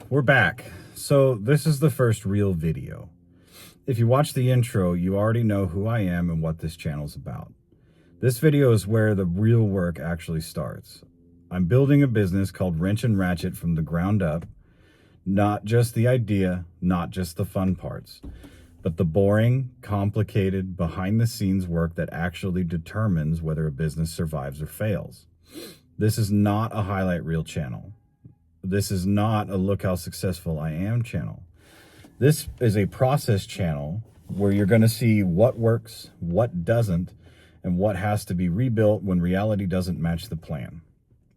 We're back. So this is the first real video. If you watch the intro, you already know who I am and what this channel's about. This video is where the real work actually starts. I'm building a business called Ratchet from the ground up. Not just the idea, not just the fun parts, but the boring, complicated, behind-the-scenes work that actually determines whether a business survives or fails. This is not a highlight reel channel. This is not a look how successful I am channel. This is a process channel where you're going to see what works, what doesn't, and what has to be rebuilt when reality doesn't match the plan.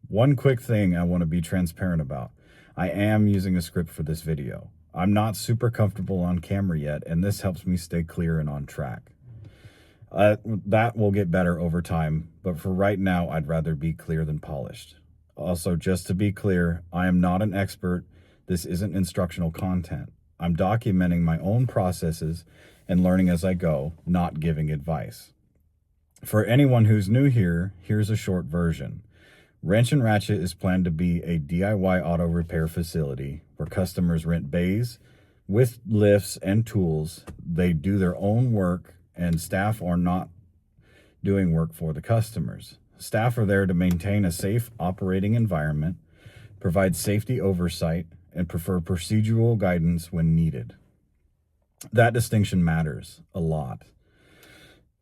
One quick thing I want to be transparent about. I am using a script for this video. I'm not super comfortable on camera yet, and this helps me stay clear and on track. That will get better over time, but for right now, I'd rather be clear than polished. Also, just to be clear, I am not an expert. This isn't instructional content. I'm documenting my own processes and learning as I go, not giving advice. For anyone who's new here, here's a short version. Ratchet is planned to be a DIY auto repair facility where customers rent bays with lifts and tools. They do their own work, and staff are not doing work for the customers. Staff are there to maintain a safe operating environment, provide safety oversight, and prefer procedural guidance when needed. That distinction matters a lot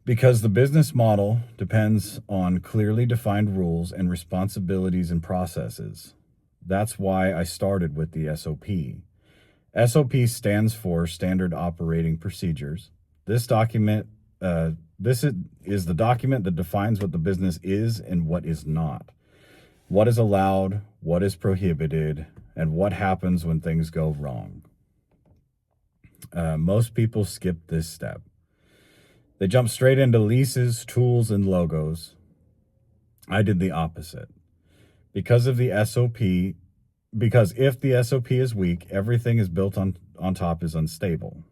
because the business model depends on clearly defined rules and responsibilities and processes. That's why I started with the SOP. SOP stands for Standard Operating Procedures. This document is the document that defines what the business is and what is not, what is allowed, what is prohibited, and what happens when things go wrong. Most people skip this step. They jump straight into leases, tools, and logos. I did the opposite. Because if the SOP is weak, everything is built on top is unstable.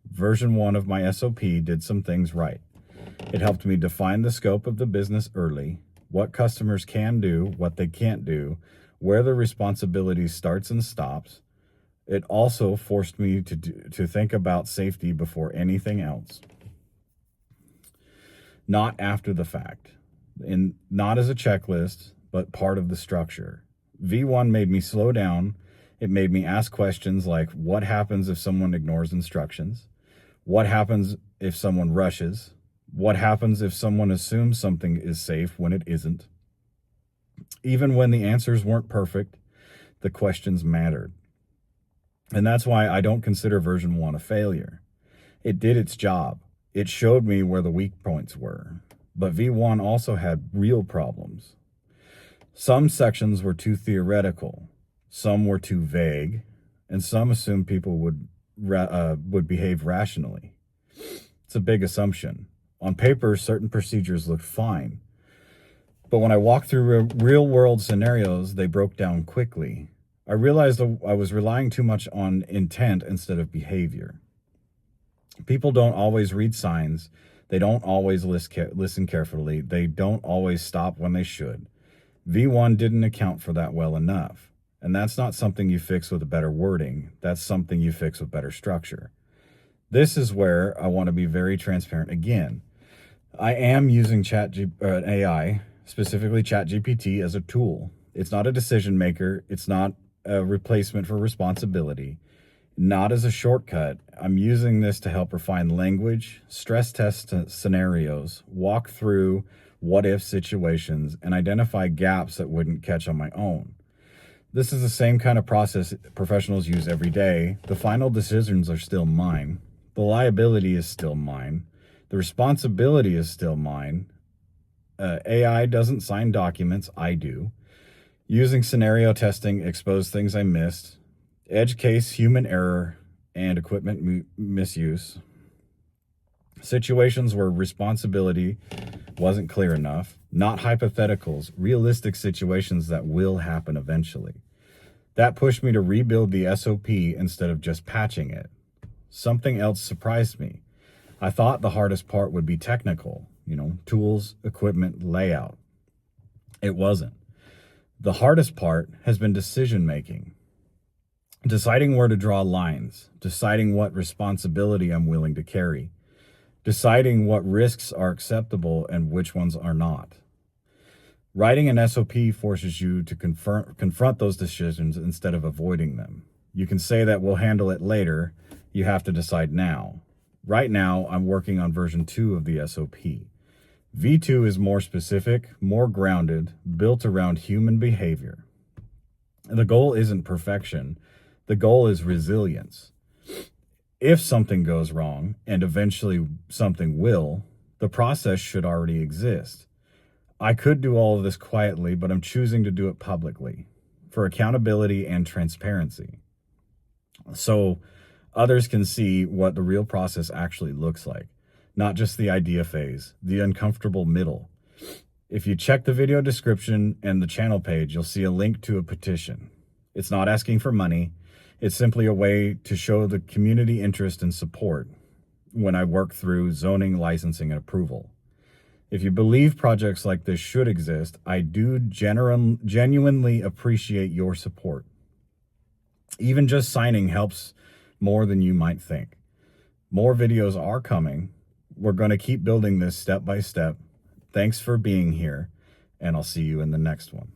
Version 1 of my SOP did some things right. It helped me define the scope of the business early, what customers can do, what they can't do, where the responsibility starts and stops. It also forced me to think about safety before anything else. Not after the fact, and not as a checklist, but part of the structure. V1 made me slow down. It made me ask questions like, what happens if someone ignores instructions? What happens if someone rushes? What happens if someone assumes something is safe when it isn't? Even when the answers weren't perfect, the questions mattered. And that's why I don't consider version 1 a failure. It did its job. It showed me where the weak points were. But V1 also had real problems. Some sections were too theoretical, some were too vague, and some assumed people would behave rationally. It's a big assumption. On paper, certain procedures looked fine. But when I walked through real-world scenarios, they broke down quickly. I realized I was relying too much on intent instead of behavior. People don't always read signs. They don't always listen carefully. They don't always stop when they should. V1 didn't account for that well enough. And that's not something you fix with a better wording. That's something you fix with better structure. This is where I want to be very transparent again. I am using AI, specifically ChatGPT, as a tool. It's not a decision maker. It's not a replacement for responsibility. Not as a shortcut. I'm using this to help refine language, stress test scenarios, walk through what-if situations, and identify gaps that wouldn't catch on my own. This is the same kind of process professionals use every day. The final decisions are still mine. The liability is still mine. The responsibility is still mine. AI doesn't sign documents, I do. Using scenario testing exposed things I missed. Edge case, human error, and equipment misuse. Situations where responsibility wasn't clear enough. Not hypotheticals, realistic situations that will happen eventually. That pushed me to rebuild the SOP instead of just patching it. Something else surprised me. I thought the hardest part would be technical, tools, equipment, layout. It wasn't. The hardest part has been decision making. deciding where to draw lines, deciding what responsibility I'm willing to carry, deciding what risks are acceptable and which ones are not. Writing an SOP forces you to confront those decisions instead of avoiding them. You can say that we'll handle it later. You have to decide now. Right now, I'm working on version 2 of the SOP. V2 is more specific, more grounded, built around human behavior. The goal isn't perfection. The goal is resilience. If something goes wrong, and eventually something will, the process should already exist. I could do all of this quietly, but I'm choosing to do it publicly for accountability and transparency, so others can see what the real process actually looks like, not just the idea phase, the uncomfortable middle. If you check the video description and the channel page, you'll see a link to a petition. It's not asking for money. It's simply a way to show the community interest and support when I work through zoning, licensing, and approval. If you believe projects like this should exist, I do genuinely appreciate your support. Even just signing helps more than you might think. More videos are coming. We're going to keep building this step by step. Thanks for being here, and I'll see you in the next one.